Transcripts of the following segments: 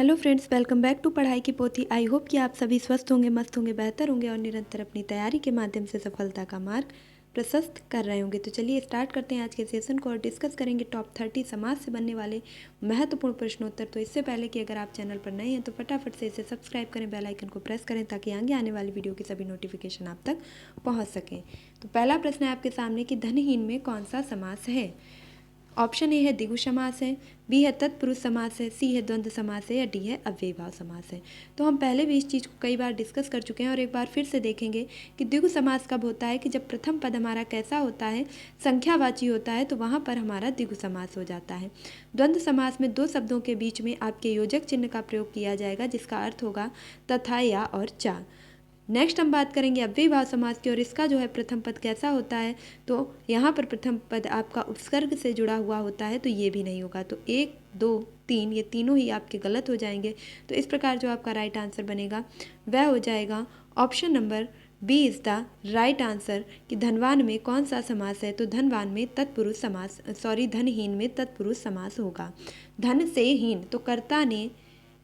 Hello friends, welcome back to पढ़ाई की पोथी। आई होप कि आप सभी स्वस्थ होंगे, मस्त होंगे, बेहतर होंगे और निरंतर अपनी तैयारी के माध्यम से सफलता का मार्ग प्रशस्त कर रहे होंगे। तो चलिए स्टार्ट करते हैं आज के सेशन को और डिस्कस करेंगे टॉप 30 समाज से बनने वाले महत्वपूर्ण प्रश्नोत्तर। तो इससे पहले कि अगर आप चैनल पर नए हैं तो फटाफट से इसे सब्सक्राइब करें, बेल आइकन को प्रेस करें ताकि आगे आने वाली वीडियो की सभी नोटिफिकेशन आप तक पहुँच सकें। तो पहला प्रश्न है आपके सामने कि धनहीन में कौन सा समास है। ऑप्शन ए है द्विगु समास है, बी है तत्पुरुष समास है, सी है द्वंद्व समास है या डी है अव्ययीभाव समास है। तो हम पहले भी इस चीज़ को कई बार डिस्कस कर चुके हैं और एक बार फिर से देखेंगे कि द्विगु समास कब होता है कि जब प्रथम पद हमारा कैसा होता है, संख्यावाची होता है, तो वहाँ पर हमारा द्विगु समास हो जाता है। द्वंद्व समास में दो शब्दों के बीच में आपके योजक चिन्ह का प्रयोग किया जाएगा जिसका अर्थ होगा तथा, या और चा। नेक्स्ट हम बात करेंगे अव्ययीभाव समास की और इसका जो है प्रथम पद कैसा होता है। तो यहाँ पर प्रथम पद आपका उपसर्ग से जुड़ा हुआ होता है, तो ये भी नहीं होगा। तो 1, 2, 3 ये तीनों ही आपके गलत हो जाएंगे। तो इस प्रकार जो आपका राइट आंसर बनेगा वह हो जाएगा option number B is the right answer कि धनवान में कौन सा समास है। तो धनवान में तत्पुरुष समास, धनहीन में तत्पुरुष समास होगा। धन से हीन, तो कर्ता ने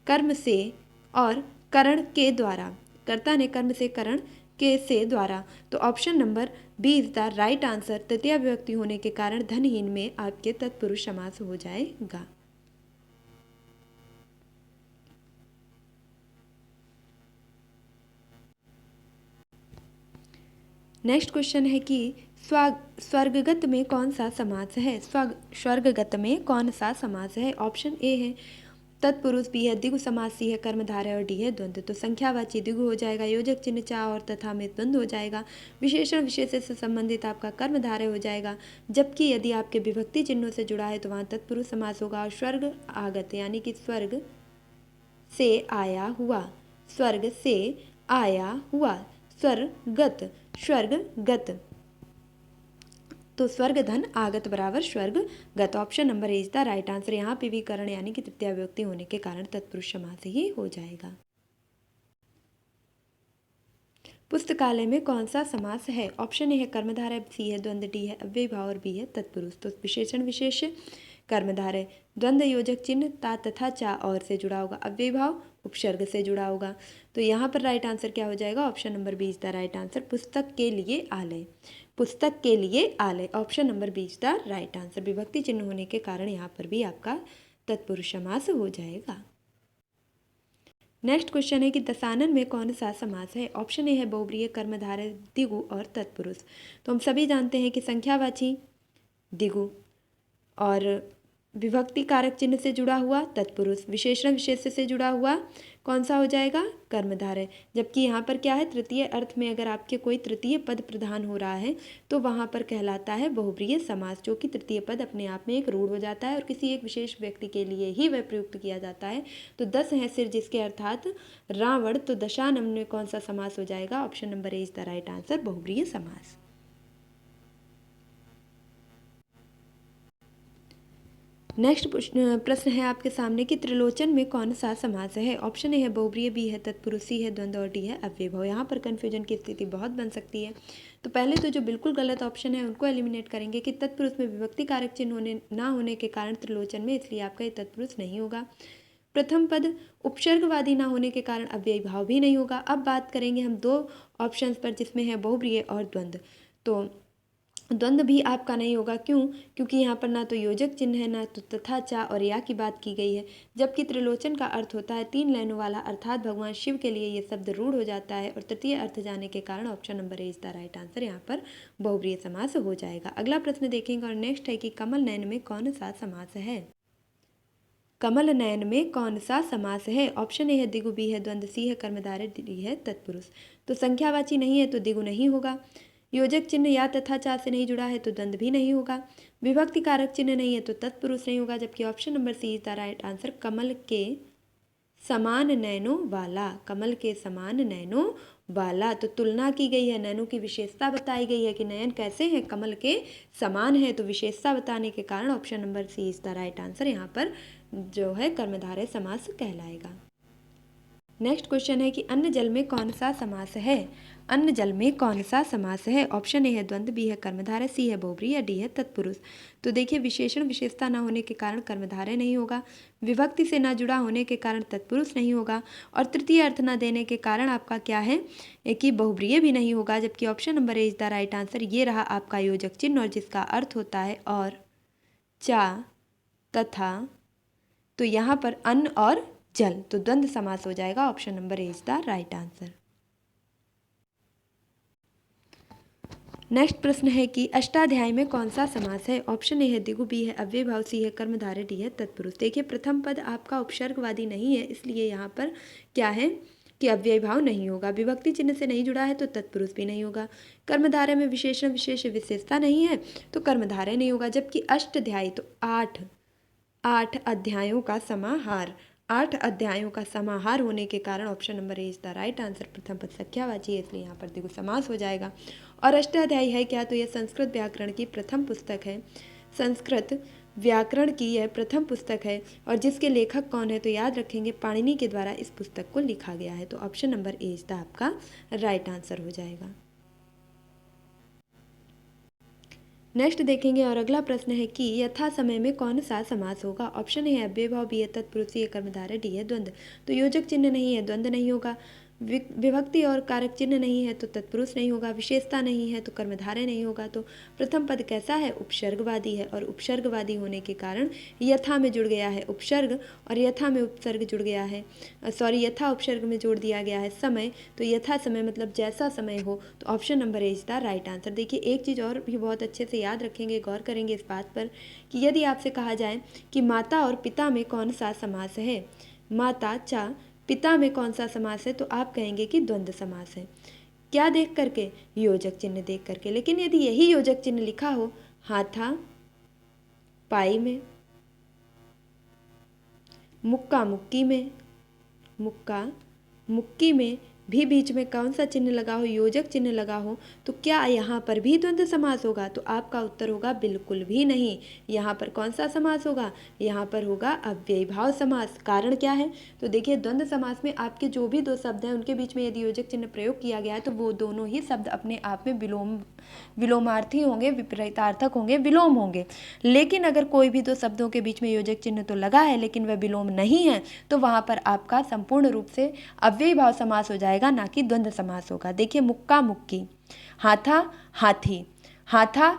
कर्म से और करण के द्वारा, कर्ता ने कर्म से करण के से द्वारा। तो option number B is the right answer. तृतीय विभक्ति होने के कारण धनहीन में आपके तत्पुरुष समास हो जाएगा। नेक्स्ट क्वेश्चन है कि स्वर्गगत में कौन सा समास है। स्वर्गगत में कौन सा समास है। ऑप्शन ए है तत्पुरुष, बी है द्विगु समास, सी है कर्मधारय और डी है द्वंद्व। तो संख्यावाची द्विगु हो जाएगा, योजक चिन्ह चा और तथा में द्वंद्व हो जाएगा, विशेषण विशेष से संबंधित आपका कर्मधारय हो जाएगा, जबकि यदि आपके विभक्ति चिन्हों से जुड़ा है तो वहाँ तत्पुरुष समास होगा। और स्वर्ग आगत यानी कि स्वर्ग से आया हुआ, स्वर्ग से आया हुआ, स्वर्गत, स्वर्गगत। तो स्वर्ग धन आगत बराबर स्वर्ग गत। Option number A is the right answer. यहाँ पे भी करण यानी कि तृतीय विभक्ति होने के कारण तत्पुरुष समास ही हो जाएगा। पुस्तकालय में कौन सा समास है। ऑप्शन ए है कर्मधारय, सी है द्वंद्व, डी है अव्ययीभाव और बी है तत्पुरुष। तो विशेषण विशेष कर्मधारय, द्वंद्व योजक चिन्ह ता तथा चा और से जुड़ा होगा, अव्ययीभाव उपसर्ग से जुड़ा होगा। तो यहाँ पर राइट आंसर क्या हो जाएगा। Option number B is the right answer. पुस्तक के लिए आलय, पुस्तक के लिए आलय। Option number B is the right answer. विभक्ति चिन्ह होने के कारण यहाँ पर भी आपका तत्पुरुष समास हो जाएगा। नेक्स्ट क्वेश्चन है कि दशानन में कौन सा समास है। ऑप्शन ए है बहुब्रीहि, कर्मधारय, द्विगु और तत्पुरुष। तो हम सभी जानते हैं कि संख्यावाची द्विगु और विभक्ति कारक चिन्ह से जुड़ा हुआ तत्पुरुष, विशेषण विशेष से जुड़ा हुआ कौन सा हो जाएगा कर्मधारय। जबकि यहाँ पर क्या है, तृतीय अर्थ में अगर आपके कोई तृतीय पद प्रधान हो रहा है तो वहाँ पर कहलाता है बहुब्रीहि समास, जो कि तृतीय पद अपने आप में एक रूढ़ हो जाता है और किसी एक विशेष व्यक्ति के लिए ही वह प्रयुक्त किया जाता है। तो 10 है सिर जिसके अर्थात रावण, तो दशानन में कौन सा समास हो जाएगा। Option number A is the right answer, बहुब्रीहि समास। नेक्स्ट प्रश्न है आपके सामने कि त्रिलोचन में कौन सा समास है। ऑप्शन ए है बहुब्रीहि, बी है तत्पुरुष, सी है द्वंद्व और डी है अव्ययीभाव। यहाँ पर कन्फ्यूजन की स्थिति बहुत बन सकती है। तो पहले तो जो बिल्कुल गलत ऑप्शन है उनको एलिमिनेट करेंगे कि तत्पुरुष में विभक्ति कारक चिन्ह ना होने के कारण त्रिलोचन में, इसलिए आपका ये तत्पुरुष नहीं होगा। प्रथम पद उपसर्गवादी ना होने के कारण अव्ययीभाव भी नहीं होगा। अब बात करेंगे हम दो ऑप्शंस पर जिसमें है बहुब्रीहि और द्वंद्व। तो द्वंद्व भी आपका नहीं होगा, क्यों, क्योंकि यहाँ पर ना तो योजक चिन्ह है, ना तो तथा, चा और या की बात की गई है। जबकि त्रिलोचन का अर्थ होता है 3 लाइनों वाला, अर्थात भगवान शिव के लिए ये शब्द रूढ़ हो जाता है और तृतीय अर्थ जाने के कारण option number A is the right answer. यहाँ पर बहुब्रीहि समास हो जाएगा। अगला प्रश्न देखेंगे और नेक्स्ट है कि कमल नयन में कौन सा समास है। कमल नयन में कौन सा समास है। ऑप्शन ए है द्विगु, बी है द्वंद्व, सी है कर्मधारय, डी है तत्पुरुष। तो संख्यावाची नहीं है तो द्विगु नहीं होगा, योजक चिन्ह या तथा चा से नहीं जुड़ा है तो द्वंद्व भी नहीं होगा, विभक्ति कारक चिन्ह नहीं है तो तत्पुरुष नहीं होगा। जबकि option number C is the right answer, कमल के समान नैनों वाला, कमल के समान नैनों वाला। तो तुलना की गई है, नैनों की विशेषता बताई गई है कि नयन कैसे हैं, कमल के समान है। तो विशेषता बताने के कारण option number C is the right answer. यहाँ पर जो है कर्मधारय समास कहलाएगा। नेक्स्ट क्वेश्चन है कि अन्न जल में कौन सा समास है। अन्न जल में कौन सा समास है। ऑप्शन ए है द्वंद्व, बी है कर्मधारय, सी है बहुब्रीहि या डी है तत्पुरुष। तो देखिए विशेषण विशेषता न होने के कारण कर्मधारय नहीं होगा, विभक्ति से न जुड़ा होने के कारण तत्पुरुष नहीं होगा, और तृतीय अर्थ न देने के कारण आपका क्या है कि बहुब्रीहि भी नहीं होगा। जबकि option number A is the right answer. ये रहा आपका योजक चिन्ह, और जिसका अर्थ होता है और, चा, तथा। तो यहाँ पर अन्न और जल, तो द्वंद्व समास हो जाएगा। Option number A is the right answer. Next प्रश्न है कि अष्टाध्यायी में कौन सा समास है। ऑप्शन ए है द्विगु, बी है अव्यय भाव, सी है कर्मधारय, डी है तत्पुरुष। देखिए प्रथम पद आपका उपसर्गवादी नहीं है, इसलिए यहाँ पर क्या है कि अव्यय भाव नहीं होगा। विभक्ति चिन्ह से नहीं जुड़ा है तो तत्पुरुष भी नहीं होगा। कर्मधारय में विशेषण विशेष विशेषता नहीं है तो कर्मधारय नहीं होगा। जबकि अष्टाध्यायी तो आठ अध्यायों का समाहार, 8 अध्यायों का समाहार होने के कारण option number A is the right answer. प्रथम पद संख्यावाची है, इसलिए यहाँ पर द्विगु समास हो जाएगा। और अष्टाध्यायी है क्या, तो यह संस्कृत व्याकरण की प्रथम पुस्तक है। संस्कृत व्याकरण की यह प्रथम पुस्तक है, और जिसके लेखक कौन है तो याद रखेंगे पाणिनि के द्वारा इस पुस्तक को लिखा गया है। तो option number A is the आपका राइट आंसर हो जाएगा। नेक्स्ट देखेंगे और अगला प्रश्न है कि यथा समय में कौन सा समास होगा। ऑप्शन ए है अव्यय भाव, बी है तत्पुरुष, सी है कर्मधारय, डी है द्वंद्व। तो योजक चिन्ह नहीं है, द्वंद्व नहीं होगा। विभक्ति और कारक चिन्ह नहीं है तो तत्पुरुष नहीं होगा। विशेषता नहीं है तो कर्मधारय नहीं होगा। तो प्रथम पद कैसा है, उपसर्गवादी है, और उपसर्गवादी होने के कारण यथा में जुड़ गया है उपसर्ग, और यथा में उपसर्ग जुड़ गया है, यथा उपसर्ग में जोड़ दिया गया है समय। तो यथा समय मतलब जैसा समय हो। तो option number A is the right answer. देखिए एक चीज़ और भी बहुत अच्छे से याद रखेंगे, गौर करेंगे इस बात पर कि यदि आपसे कहा जाए कि माता और पिता में कौन सा समास है, माता चा पिता में कौन सा समास है, तो आप कहेंगे कि द्वंद्व समास है। क्या देख करके, योजक चिन्ह देख करके। लेकिन यदि यही योजक चिन्ह लिखा हो हाथा पाई में, मुक्का मुक्की में, मुक्का मुक्की में भी बीच में कौन सा चिन्ह लगा हो, योजक चिन्ह लगा हो, तो क्या यहाँ पर भी द्वंद्व समास होगा। तो आपका उत्तर होगा बिल्कुल भी नहीं। यहाँ पर कौन सा समास होगा, यहाँ पर होगा अव्ययी भाव समास। कारण क्या है, तो देखिए द्वंद्व समास में आपके जो भी दो शब्द हैं उनके बीच में यदि योजक चिन्ह प्रयोग किया गया है तो वो दोनों ही शब्द अपने आप में विलोमार्थी होंगे, विपरीतार्थक होंगे, विलोम होंगे। लेकिन अगर कोई भी दो शब्दों के बीच में योजक चिन्ह तो लगा है लेकिन वह विलोम नहीं है, तो वहाँ पर आपका संपूर्ण रूप से अव्ययी भाव समास हो जाएगा, ना कि द्वंद्व समास होगा। देखिए मुक्का मुक्की, हाथा हाथी, हाथा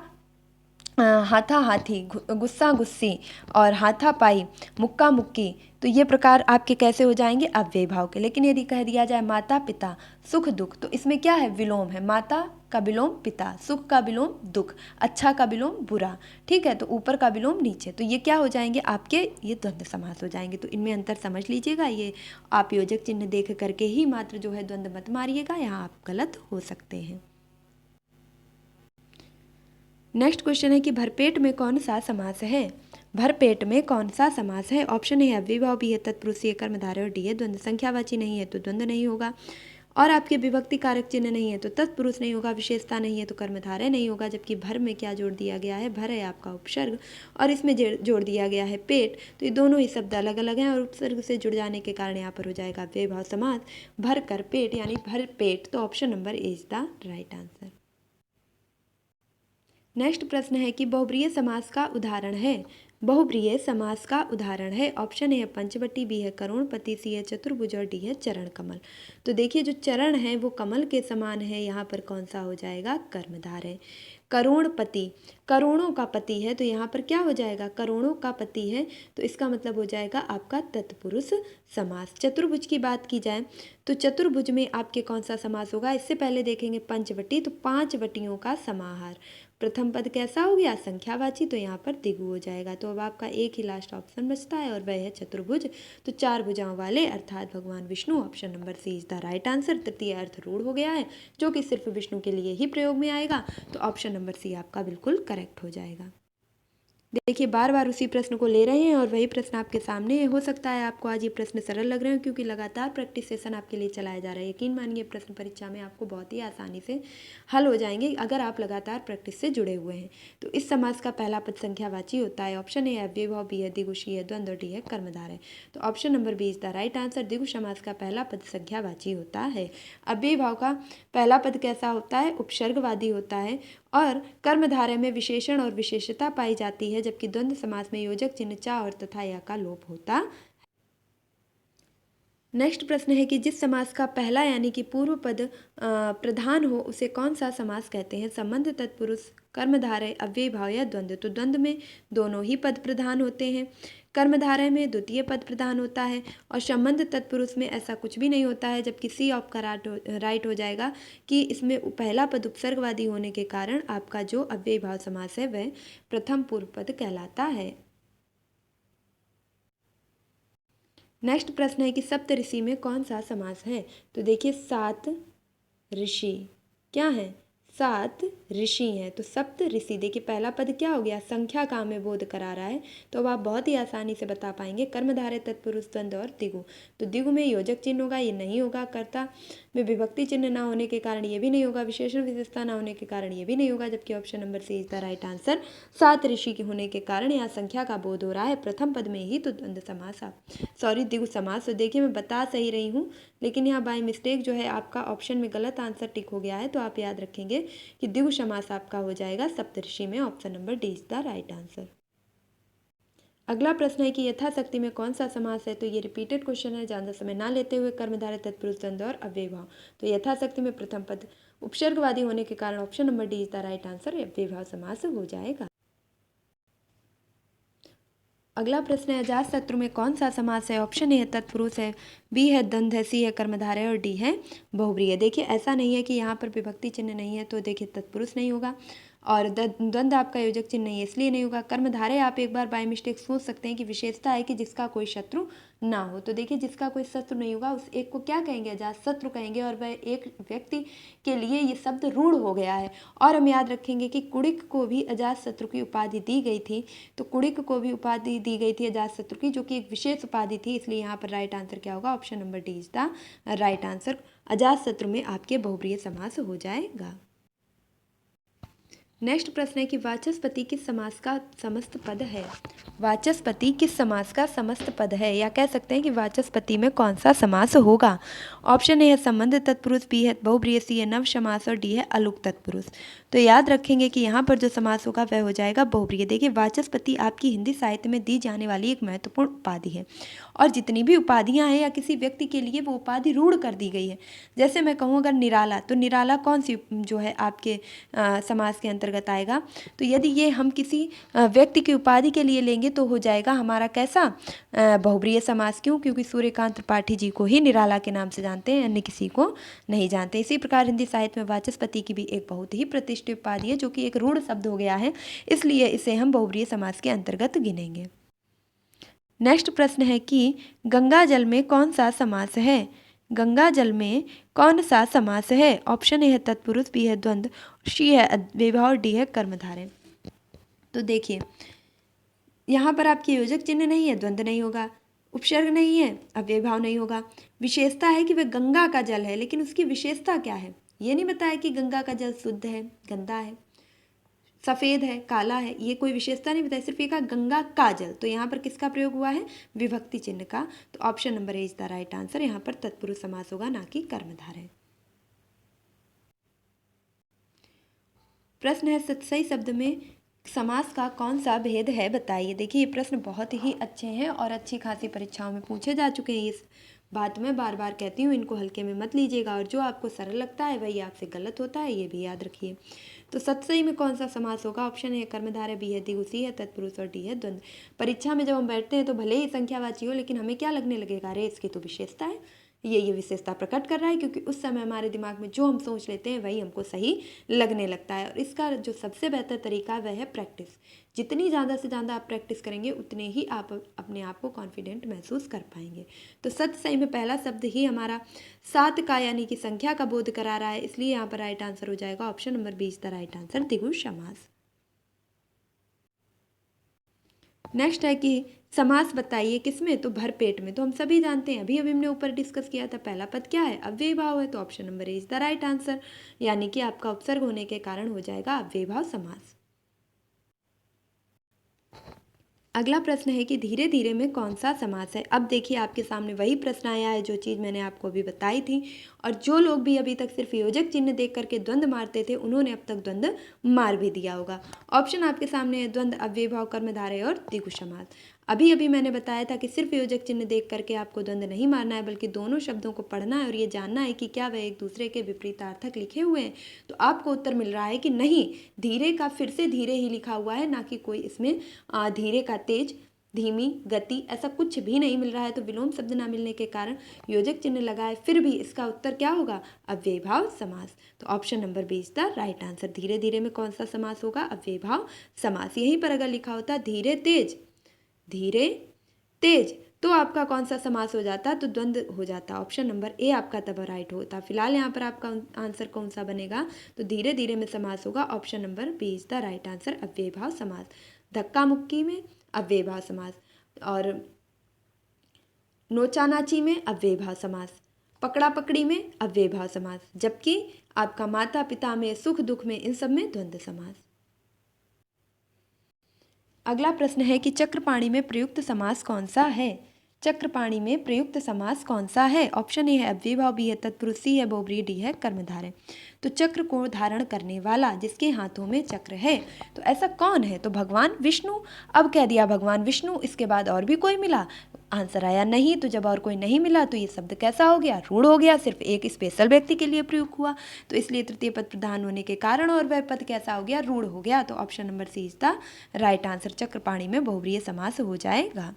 हाथी, गुस्सा गुस्सी, और हाथा पाई, मुक्का मुक्की। तो ये प्रकार आपके कैसे हो जाएंगे, अव्ययी भाव के। लेकिन यदि कह दिया जाए माता पिता सुख दुख, तो इसमें क्या है, विलोम है। माता का विलोम पिता, सुख का विलोम दुख, अच्छा का विलोम बुरा, ठीक है। तो ऊपर का विलोम नीचे, तो ये क्या हो जाएंगे आपके, ये द्वंद्व समास हो जाएंगे। तो इनमें अंतर समझ लीजिएगा। ये आप योजक चिन्ह देख करके ही मात्र जो है द्वंद्व मत मारिएगा, यहाँ आप गलत हो सकते हैं। नेक्स्ट क्वेश्चन है कि भरपेट में कौन सा समास है। भरपेट में कौन सा समास है। ऑप्शन ए है अव्ययी भाव, बी है तत्पुरुष, सी है कर्मधारय, और डी है द्वंद्व। संख्यावाची नहीं है तो द्वंद्व नहीं होगा, और आपके विभक्ति कारक चिन्ह नहीं है तो तत्पुरुष नहीं होगा, विशेषता नहीं है तो कर्मधारय नहीं होगा। जबकि भर में क्या जोड़ दिया गया है, भर है आपका उपसर्ग, और इसमें जोड़ दिया गया है पेट। तो ये दोनों ही शब्द अलग अलग हैं, और उपसर्ग से जुड़ जाने के कारण यहाँ पर हो जाएगा अव्ययी भाव समास, भर कर पेट, यानी भर पेट। तो option number A is the right answer. Next प्रश्न है कि बहुब्रीहि समास का उदाहरण है। बहुब्रीहि समास का उदाहरण है। ऑप्शन ए है पंचवटी, बी है करोड़पति, सी है चतुर्भुज, और डी है चरण कमल। तो देखिए जो चरण है वो कमल के समान है, यहाँ पर कौन सा हो जाएगा, कर्मधारय। करोड़पति, करोड़ों का पति है, तो यहाँ पर क्या हो जाएगा, करोड़ों का पति है, तो इसका मतलब हो जाएगा आपका तत्पुरुष समास। चतुर्भुज की बात की जाए तो चतुर्भुज में आपके कौन सा समास होगा, इससे पहले देखेंगे पंचवटी, तो 5 वटियों का समाहार। प्रथम पद कैसा हो गया, संख्यावाची, तो यहाँ पर द्विगु हो जाएगा। तो अब आपका एक ही लास्ट ऑप्शन बचता है और वह है चतुर्भुज, तो 4 भुजाओं वाले अर्थात भगवान Vishnu. Option number C is the right answer. तृतीय अर्थ रूढ़ हो गया है जो कि सिर्फ विष्णु के लिए ही प्रयोग में आएगा, तो ऑप्शन नंबर सी आपका बिल्कुल करेक्ट हो जाएगा। देखिए बार बार उसी प्रश्न को ले रहे हैं और वही प्रश्न आपके सामने है। हो सकता है आपको आज ये प्रश्न सरल लग रहे हो क्योंकि लगातार प्रैक्टिस सेशन आपके लिए चलाया जा रहा है। यकीन मानिए प्रश्न परीक्षा में आपको बहुत ही आसानी से हल हो जाएंगे अगर आप लगातार प्रैक्टिस से जुड़े हुए हैं। तो इस समास का पहला पद संख्यावाची होता है। ऑप्शन ए अव्ययभाव, बी है द्विगु, सी है द्वंद्व, डी है कर्मधारय। तो option number B is the right answer. द्विगु समास का पहला पद संख्यावाची होता है। अव्ययभाव का पहला पद कैसा होता है? उपसर्गवादी होता है और कर्मधारय में विशेषण और विशेषता पाई जाती है, जबकि द्वंद्व समास में योजक चिन्ह चा और तथा या का लोप होता। नेक्स्ट प्रश्न है कि जिस समास का पहला यानी कि पूर्व पद प्रधान हो उसे कौन सा समास कहते हैं? संबंध तत्पुरुष, कर्मधारय, अव्ययभाव या द्वंद्व। तो द्वंद्व में दोनों ही पद प्रधान होते हैं। कर्मधारय में द्वितीय पद प्रधान होता है और संबंध तत्पुरुष में ऐसा कुछ भी नहीं होता है, जबकि सी आपका राइट हो जाएगा कि इसमें पहला पद उपसर्गवादी होने के कारण आपका जो अव्ययभाव समास है वह प्रथम पूर्व पद कहलाता है। नेक्स्ट प्रश्न है कि सप्त ऋषि में कौन सा समास है? तो देखिए सात ऋषि क्या है? सात ऋषि हैं। तो सप्त ऋषि, देखिए पहला पद क्या हो गया? संख्या का में बोध करा रहा है, तो अब आप बहुत ही आसानी से बता पाएंगे। कर्मधारय, तत्पुरुष, द्वंद्व और द्विगु। तो द्विगु में योजक चिन्ह होगा, ये नहीं होगा। कर्ता में विभक्ति चिन्ह ना होने के कारण ये भी नहीं होगा। विशेषण विशेषता ना होने के कारण ये भी नहीं होगा, जबकि option number C is the right answer. सात ऋषि के होने के कारण यहाँ संख्या का बोध हो रहा है। प्रथम पद में ही तो द्वंद्व समास द्विगु समास। तो देखिए मैं बता सही रही हूँ, लेकिन यहाँ बाय मिस्टेक जो है आपका ऑप्शन में गलत आंसर टिक हो गया है। तो आप याद रखेंगे कि द्विगु समास आपका हो जाएगा सप्तऋषि में। Option number D is the right answer. अगला प्रश्न है कि यथाशक्ति में कौन सा समास है? तो ये रिपीटेड क्वेश्चन है, ज़्यादा समय ना लेते हुए कर्मधारय, तत्पुरुष, द्वंद्व और अव्ययभाव। तो यथाशक्ति में प्रथम पद उपसर्गवादी होने के कारण option number D is the right answer, अव्ययभाव समास हो जाएगा। अगला प्रश्न है अजातशत्रु में कौन सा समास है? ऑप्शन ए है तत्पुरुष है, बी है द्वंद्व है, सी है कर्मधारय और डी है बहुव्रीहि। देखिए ऐसा नहीं है कि यहाँ पर विभक्ति चिन्ह नहीं है, तो देखिए तत्पुरुष नहीं होगा और द्वंद्व आपका योजक चिन्ह नहीं है, इसलिए नहीं होगा। कर्मधारय आप एक बार बाय मिस्टेक सोच सकते हैं कि विशेषता है कि जिसका कोई शत्रु ना हो। तो देखिए जिसका कोई शत्रु नहीं होगा उस एक को क्या कहेंगे? अजातशत्रु कहेंगे और वह एक व्यक्ति के लिए ये शब्द रूढ़ हो गया है। और हम याद रखेंगे कि कुड़िक को भी अजातशत्रु की उपाधि दी गई थी। तो कुड़िक को भी उपाधि दी गई थी अजातशत्रु की, जो कि एक विशेष उपाधि थी, इसलिए यहाँ पर राइट आंसर क्या होगा? Option number D is the right answer. Ajatashatru में आपके बहुव्रीहि समास हो जाएगा। नेक्स्ट प्रश्न है कि वाचस्पति किस समास का समस्त पद है? वाचस्पति किस समास का समस्त पद है, या कह सकते हैं कि वाचस्पति में कौन सा समास होगा? ऑप्शन ए है संबंध तत्पुरुष, बी है बहुव्रीहि, सी है नव समास और डी है अलुक तत्पुरुष। तो याद रखेंगे कि यहाँ पर जो समास होगा वह हो जाएगा बहुव्रीहि। देखिए वाचस्पति आपकी हिंदी साहित्य में दी जाने वाली एक महत्वपूर्ण उपाधि है और जितनी भी उपाधियाँ हैं या किसी व्यक्ति के लिए वो उपाधि रूढ़ कर दी गई है। जैसे मैं कहूँ अगर निराला, तो निराला कौन सी जो है आपके समास के अंतर्गत आएगा? तो यदि ये हम किसी व्यक्ति की उपाधि के लिए लेंगे तो हो जाएगा हमारा कैसा? बहुव्रीहि समास। क्यों? क्योंकि सूर्यकांत त्रिपाठी जी को ही निराला के नाम से जानते हैं, अन्य किसी को नहीं जानते। इसी प्रकार हिंदी साहित्य में वाचस्पति की भी एक बहुत ही प्रतिष्ठित उपाधि है, जो कि एक रूढ़ शब्द हो गया है, इसलिए इसे हम बहुव्रीहि समास के अंतर्गत गिनेंगे। नेक्स्ट प्रश्न है कि गंगा जल में कौन सा समास है? गंगा जल में कौन सा समास है? ऑप्शन ए है तत्पुरुष, बी है द्वंद्व, सी है अव्ययभाव, डी है कर्मधारय। तो देखिए यहाँ पर आपके योजक चिन्ह नहीं है, द्वंद्व नहीं होगा, उपसर्ग नहीं है, अव्ययभाव नहीं होगा। विशेषता है कि वह गंगा का जल है, लेकिन उसकी विशेषता क्या है? ये नहीं बताया कि गंगा का जल शुद्ध है, गंदा है, सफ़ेद है, काला है, ये कोई विशेषता नहीं बताई, सिर्फ ये कहा गंगा का जल। तो यहाँ पर किसका प्रयोग हुआ है? विभक्ति चिन्ह का। तो option number A is the right answer. यहाँ पर तत्पुरुष समास होगा, ना कि कर्मधारय। प्रश्न है सही शब्द में समास का कौन सा भेद है, बताइए। देखिए ये प्रश्न बहुत ही अच्छे हैं और अच्छी खासी परीक्षाओं में पूछे जा चुके हैं। इस बात मैं बार बार कहती हूँ, इनको हल्के में मत लीजिएगा और जो आपको सरल लगता है वही आपसे गलत होता है, ये भी याद रखिए। तो सही में कौन सा समास होगा? ऑप्शन ए कर्मधारय, बी है द्विगु, सी है तत्पुरुष और डी है द्वंद्व। परीक्षा में जब हम बैठते हैं तो भले ही संख्यावाची हो, लेकिन हमें क्या लगने लगेगा? अरे इसकी तो विशेषता है, ये विशेषता प्रकट कर रहा है, क्योंकि उस समय हमारे दिमाग में जो हम सोच लेते हैं वही हमको सही लगने लगता है। और इसका जो सबसे बेहतर तरीका है वह है प्रैक्टिस। जितनी ज़्यादा से ज़्यादा आप प्रैक्टिस करेंगे उतने ही आप अपने आप को कॉन्फिडेंट महसूस कर पाएंगे। तो सही में पहला शब्द ही हमारा सात का यानी कि संख्या का बोध करा रहा है, इसलिए यहाँ पर राइट आंसर हो जाएगा option number B is the right answer, द्विगु समास। नेक्स्ट है कि समास बताइए किसमें, तो भरपेट में। तो हम सभी जानते हैं, अभी अभी हमने ऊपर डिस्कस किया था, पहला पद क्या है, अव्ययी भाव है, तो option number A is the right answer, यानी कि आपका उपसर्ग होने के कारण हो जाएगा अव्ययी भाव समास। अगला प्रश्न है कि धीरे धीरे में कौन सा समास है। अब देखिए आपके सामने वही प्रश्न आया है जो चीज़ मैंने आपको अभी बताई थी, और जो लोग भी अभी तक सिर्फ योजक चिन्ह देख करके द्वंद्व मारते थे उन्होंने अब तक द्वंद्व मार भी दिया होगा। ऑप्शन आपके सामने है द्वंद्व, अव्ययी भाव, कर्मधारय और द्विगु समास। अभी अभी मैंने बताया था कि सिर्फ योजक चिन्ह देख करके आपको द्वंद्व नहीं मारना है, बल्कि दोनों शब्दों को पढ़ना है और ये जानना है कि क्या वह एक दूसरे के विपरीतार्थक लिखे हुए हैं। तो आपको उत्तर मिल रहा है कि नहीं, धीरे का फिर से धीरे ही लिखा हुआ है, ना कि कोई इसमें धीरे का तेज, धीमी, गति, ऐसा कुछ भी नहीं मिल रहा है। तो विलोम शब्द ना मिलने के कारण योजक चिन्ह लगाए फिर भी इसका उत्तर क्या होगा, अव्ययी भाव समास। तो option number B is the right answer. धीरे धीरे में कौन सा समास होगा, अव्ययी भाव समास। यहीं पर अगर लिखा होता धीरे तेज, धीरे तेज, तो आपका कौन सा समास हो जाता, तो द्वंद्व हो जाता। ऑप्शन नंबर ए आपका तब राइट होता। फिलहाल यहाँ पर आपका आंसर कौन सा बनेगा, तो धीरे धीरे में समास होगा। Option number B is the right answer, अव्ययी भाव समास। धक्का मुक्की में अव्ययी भाव समास, और नोचा नाची में अव्ययी भाव समास, पकड़ा पकड़ी में अव्ययी भाव समास, जबकि आपका माता पिता में, सुख दुख में, इन सब में द्वंद्व समास। अगला प्रश्न है कि चक्रपाणी में प्रयुक्त समास कौन सा है। चक्रपाणी में प्रयुक्त समास कौन सा है। ऑप्शन ए है अव्ययी भाव, बी है तत्पुरुष, सी है बहुब्रीहि, डी है कर्मधारय। तो चक्र को धारण करने वाला जिसके हाथों में चक्र है, तो ऐसा कौन है, तो भगवान विष्णु। अब कह दिया भगवान विष्णु, इसके बाद और भी कोई मिला, आंसर आया नहीं। तो जब और कोई नहीं मिला तो ये शब्द कैसा हो गया, रूढ़ हो गया, सिर्फ एक स्पेशल व्यक्ति के लिए प्रयुक्त हुआ। तो इसलिए तृतीय पद प्रधान होने के कारण और वह पद कैसा हो गया, रूढ़ हो गया। तो option number C is the right answer, चक्रपाणी में बहुब्रीहि समास हो जाएगा।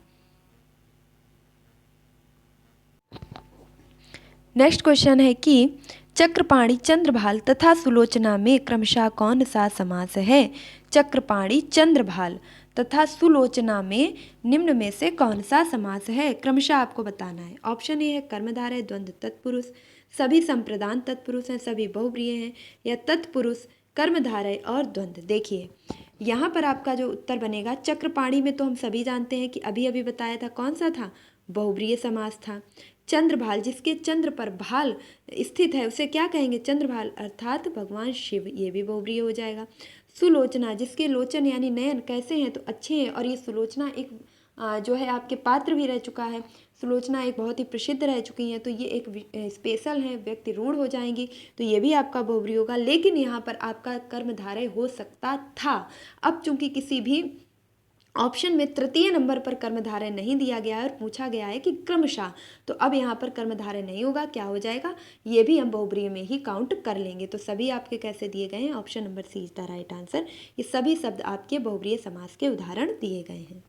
नेक्स्ट क्वेश्चन है कि चक्रपाणी, चंद्रभाल तथा सुलोचना में क्रमशः कौन सा समास है। चक्रपाणी, चंद्रभाल तथा सुलोचना में निम्न में से कौन सा समास है, क्रमशः आपको बताना है। ऑप्शन ए है कर्मधारय, द्वंद्व, तत्पुरुष, सभी संप्रदान तत्पुरुष हैं, सभी बहुब्रीहि हैं, या तत्पुरुष, कर्मधारय और द्वंद्व। देखिए यहाँ पर आपका जो उत्तर बनेगा, चक्रपाणी में तो हम सभी जानते हैं कि अभी अभी बताया था कौन सा था, बहुब्रीहि समास था। चंद्रभाल, जिसके चंद्र पर भाल स्थित है उसे क्या कहेंगे, चंद्रभाल, अर्थात भगवान शिव, ये भी बहुब्रीहि हो जाएगा। सुलोचना, जिसके लोचन यानी नयन कैसे हैं, तो अच्छे हैं, और ये सुलोचना एक जो है आपके पात्र भी रह चुका है। सुलोचना एक बहुत ही प्रसिद्ध रह चुकी हैं, तो ये एक स्पेशल है, व्यक्ति रूढ़ हो जाएंगी, तो ये भी आपका बहुब्रीहि होगा। लेकिन यहाँ पर आपका कर्मधारय हो सकता था। अब चूंकि किसी भी ऑप्शन में तृतीय नंबर पर कर्मधारय नहीं दिया गया है और पूछा गया है कि क्रमशः, तो अब यहाँ पर कर्मधारय नहीं होगा, क्या हो जाएगा, ये भी हम बहुब्रीहि में ही काउंट कर लेंगे। तो सभी आपके कैसे दिए गए हैं, option number C is the right answer. ये सभी शब्द आपके बहुब्रीहि समास के उदाहरण दिए गए हैं।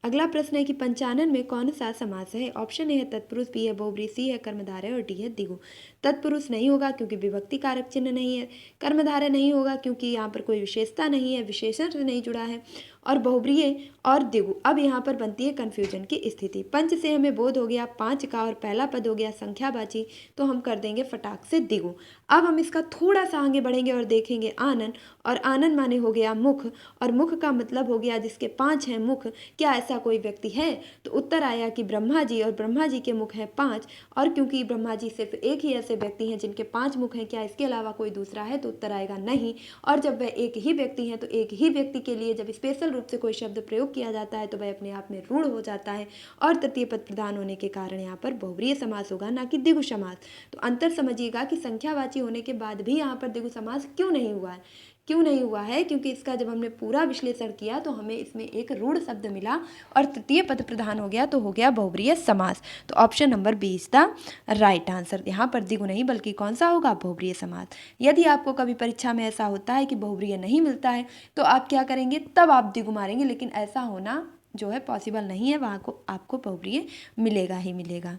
अगला प्रश्न है कि पंचानन में कौन सा समास है। ऑप्शन ए है तत्पुरुष, बी है बहुब्रीहि, सी है कर्मधारय और डी है द्विगु। तत्पुरुष नहीं होगा क्योंकि विभक्ति कारक चिन्ह नहीं है, कर्मधारय नहीं होगा क्योंकि यहाँ पर कोई विशेषता नहीं है, विशेषण से नहीं जुड़ा है, और बहुब्रीहि और द्विगु। अब यहाँ पर बनती है कन्फ्यूजन की स्थिति। पंच से हमें बोध हो गया 5 का, और पहला पद हो गया संख्यावाची, तो हम कर देंगे फटाक से द्विगु। अब हम इसका थोड़ा सा आगे बढ़ेंगे और देखेंगे आनन, और आनन माने हो गया मुख, और मुख का मतलब हो गया जिसके 5 हैं मुख। क्या ऐसा कोई व्यक्ति है, तो उत्तर आया कि ब्रह्मा जी, और ब्रह्मा जी के मुख हैं 5, और क्योंकि ब्रह्मा जी सिर्फ एक ही ऐसे व्यक्ति हैं जिनके 5 मुख हैं, क्या इसके अलावा कोई दूसरा है, तो उत्तर आएगा नहीं। और जब वह एक ही व्यक्ति हैं, तो एक ही व्यक्ति के लिए जब स्पेशल रूप से कोई शब्द प्रयोग किया जाता है तो वह अपने आप में रूढ़ हो जाता है, और तृतीय पद प्रधान होने के कारण यहाँ पर बहुब्रीहि समास होगा, ना कि द्विगु समास। तो अंतर समझिएगा कि संख्यावाची होने के बाद भी यहाँ पर द्विगु समास क्यों नहीं हुआ है। क्यों नहीं हुआ है, क्योंकि इसका जब हमने पूरा विश्लेषण किया तो हमें इसमें एक रूढ़ शब्द मिला और तृतीय पद प्रधान हो गया, तो हो गया बहुब्रीहि समास। तो option number B is the right answer. यहाँ पर द्विगु नहीं बल्कि कौन सा होगा, बहुब्रीहि समास। यदि आपको कभी परीक्षा में ऐसा होता है कि बहुब्रीहि नहीं मिलता है तो आप क्या करेंगे, तब आप द्विगु मारेंगे, लेकिन ऐसा होना जो है पॉसिबल नहीं है, वहाँ को आपको बहुब्रीहि मिलेगा ही मिलेगा।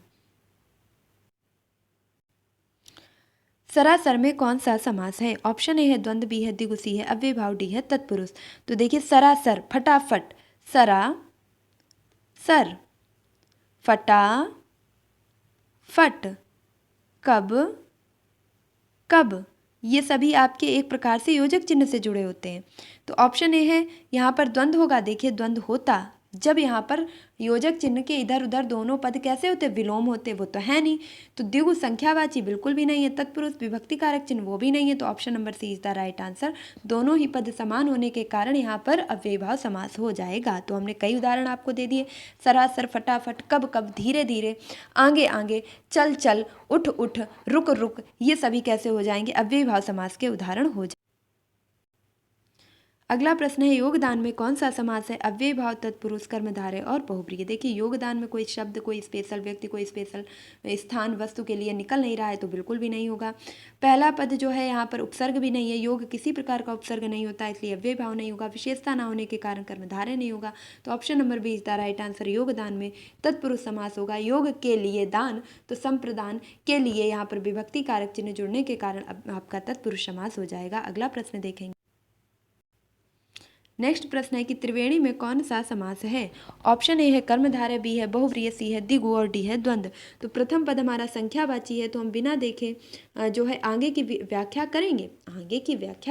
सरासर में कौन सा समास है। ऑप्शन ए है द्वंद्व, बी है द्विगु, सी है अव्ययी भाव, डी है तत्पुरुष। तो देखिए सरासर, फटाफट, सरा सर, फटा फट, कब कब, ये सभी आपके एक प्रकार से योजक चिन्ह से जुड़े होते हैं। तो ऑप्शन ए है, यहाँ पर द्वंद्व होगा। देखिए द्वंद्व होता जब यहाँ पर योजक चिन्ह के इधर उधर दोनों पद कैसे होते, विलोम होते, वो तो है नहीं। तो द्विगु संख्यावाची बिल्कुल भी नहीं है। तत्पुरुष विभक्ति कारक चिन्ह वो भी नहीं है। तो option number C is the right answer. दोनों ही पद समान होने के कारण यहाँ पर अव्ययीभाव समास हो जाएगा। तो हमने कई उदाहरण आपको दे दिए, सरासर, फटाफट, कब कब, धीरे धीरे, आगे आगे, चल चल, उठ उठ, रुक रुक, ये सभी कैसे हो जाएंगे, अव्ययीभाव समास के उदाहरण हो जाएंगे। अगला प्रश्न है, योगदान में कौन सा समास है अव्ययीभाव, तत्पुरुष, कर्मधारय और बहुब्रीहि। देखिए योगदान में कोई शब्द, कोई स्पेशल व्यक्ति, कोई स्पेशल स्थान, वस्तु के लिए निकल नहीं रहा है, तो बिल्कुल भी नहीं होगा। पहला पद जो है यहाँ पर उपसर्ग भी नहीं है, योग किसी प्रकार का उपसर्ग नहीं होता, इसलिए अव्ययीभाव नहीं होगा। विशेषता ना होने के कारण कर्मधारय नहीं होगा। तो option number B is the right answer. योगदान में तत्पुरुष समास होगा। योग के लिए दान, तो संप्रदान के लिए यहाँ पर विभक्ति कारक चिन्ह जुड़ने के कारण आपका तत्पुरुष समास हो जाएगा। अगला प्रश्न देखेंगे। नेक्स्ट प्रश्न है कि त्रिवेणी में कौन सा समास है। ऑप्शन ए है कर्मधारय, बी है बहुव्रीहि, सी है द्विगु और डी है द्वंद्व। तो प्रथम पद हमारा संख्यावाची है, तो हम बिना देखे जो है आगे की व्याख्या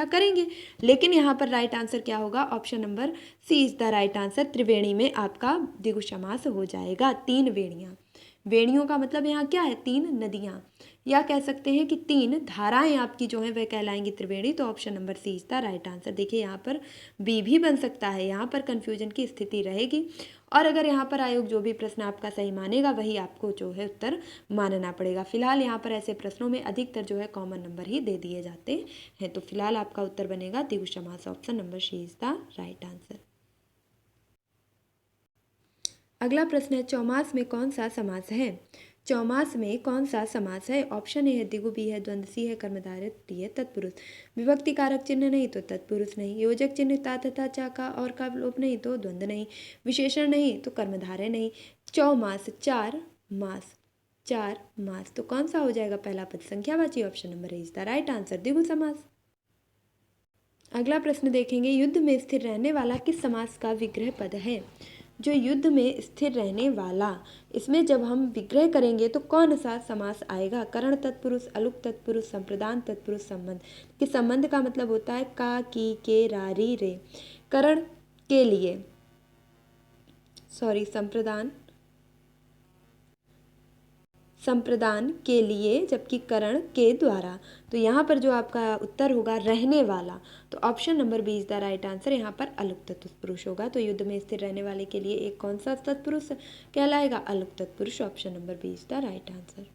करेंगे, लेकिन यहाँ पर राइट आंसर क्या होगा, option number C is the right answer. त्रिवेणी में आपका द्विगु समास हो जाएगा। तीन वेणियाँ, वेणियों का मतलब यहाँ क्या है, तीन नदियाँ, या कह सकते हैं कि तीन धाराएं आपकी जो है वह कहलाएंगी त्रिवेणी। तो option number C is the right answer. देखिए यहाँ पर बी भी बन सकता है, यहाँ पर कंफ्यूजन की स्थिति रहेगी, और अगर यहाँ पर आयोग जो भी प्रश्न आपका सही मानेगा वही आपको जो है उत्तर मानना पड़ेगा। फिलहाल यहाँ पर ऐसे प्रश्नों में अधिकतर जो है कॉमन नंबर ही दे दिए जाते हैं। तो फिलहाल आपका उत्तर बनेगा द्विगु समास। Option number C is the right answer. अगला प्रश्न है, चौमास में कौन सा समास है। चौमास में कौन सा समास है। ऑप्शन ए है द्विगु, बी है द्वंद्व, सी है कर्मधारय, डी है तत्पुरुष। विभक्ति कारक चिन्ह नहीं तो तत्पुरुष नहीं, योजक चिन्ह ता तथा चा का और का लोप नहीं तो द्वंद्व नहीं, विशेषण नहीं तो कर्मधारय नहीं। चौमास, चार मास, चार मास, तो कौन सा हो जाएगा पहला पद संख्यावाची। Option number is the right answer, द्विगु समास। अगला प्रश्न देखेंगे, युद्ध में स्थिर रहने वाला किस समास का विग्रह पद है। जो युद्ध में स्थिर रहने वाला, इसमें जब हम विग्रह करेंगे तो कौन सा समास आएगा। करण तत्पुरुष, अलुक तत्पुरुष, संप्रदान तत्पुरुष, संबंध। कि संबंध का मतलब होता है का, की, के, रा, री, रे। करण के लिए, संप्रदान के लिए, जबकि करण के द्वारा। तो यहाँ पर जो आपका उत्तर होगा रहने वाला, तो option number B is the right answer. यहाँ पर अलुक तत्पुरुष होगा। तो युद्ध में स्थिर रहने वाले के लिए एक कौन सा तत्पुरुष कहलाएगा, अलुक तत्पुरुष। Option number B is the right answer.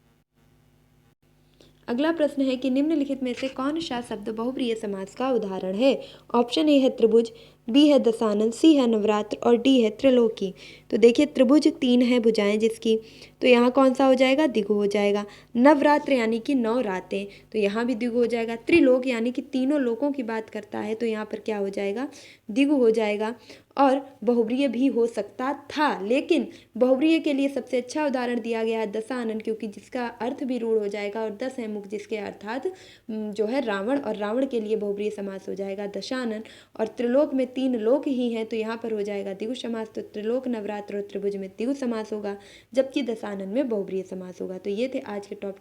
अगला प्रश्न है कि निम्नलिखित में से कौन सा शब्द बहुप्रिय समास का उदाहरण है। ऑप्शन ए है त्रिभुज, बी है दशानन, सी है नवरात्र और डी है त्रिलोकी। तो देखिए त्रिभुज तीन है भुजाएं जिसकी, तो यहाँ कौन सा हो जाएगा, द्विगु हो जाएगा। नवरात्र यानी कि 9 रातें, तो यहाँ भी द्विगु हो जाएगा। त्रिलोक यानी कि तीनों लोकों की बात करता है, तो यहाँ पर क्या हो जाएगा, द्विगु हो जाएगा। और बहुब्रीय भी हो सकता था, लेकिन बहुब्रीय के लिए सबसे अच्छा उदाहरण दिया गया है दशानन, क्योंकि जिसका अर्थ भी रूढ़ हो जाएगा, और 10 है मुख जिसके अर्थात जो है रावण, और रावण के लिए बहुब्रीय समास हो जाएगा दशानन। और त्रिलोक में 3 लोक ही हैं, तो यहाँ पर हो जाएगा द्विगु समास। तो त्रिलोक, नवरात्र और त्रिभुज में द्विगु समास होगा, जबकि दशानन में बहुब्रीय समास होगा। तो ये थे आज के टॉप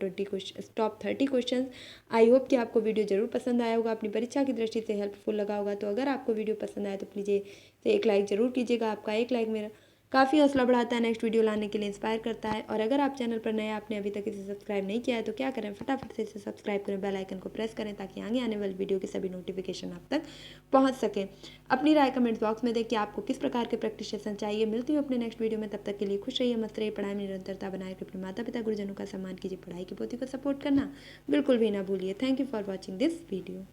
30 क्वेश्चन। आई होप कि आपको वीडियो जरूर पसंद आया होगा, अपनी परीक्षा की दृष्टि से हेल्पफुल लगा होगा। तो अगर आपको वीडियो पसंद आए तो प्लीज़ एक लाइक ज़रूर कीजिएगा। आपका एक लाइक मेरा काफ़ी हौसला बढ़ाता है, नेक्स्ट वीडियो लाने के लिए इंस्पायर करता है। और अगर आप चैनल पर नए, आपने अभी तक इसे सब्सक्राइब नहीं किया है तो क्या करें, फटाफट से इसे सब्सक्राइब करें, बेल आइकन को प्रेस करें, ताकि आगे आने वाली वीडियो की सभी नोटिफिकेशन आप तक पहुंच सकें। अपनी राय कमेंट बॉक्स में दें कि आपको किस प्रकार के प्रैक्टिस सेशन चाहिए। मिलती हूँ अपने नेक्स्ट वीडियो में, तब तक के लिए खुश रहिए, मस्त रहिए, पढ़ाई में निरंतरता बनाए रखिए, अपने माता पिता गुरुजनों का सम्मान कीजिए, पढ़ाई की पोथी को सपोर्ट करना बिल्कुल भी ना भूलिए। Thank you for watching this video.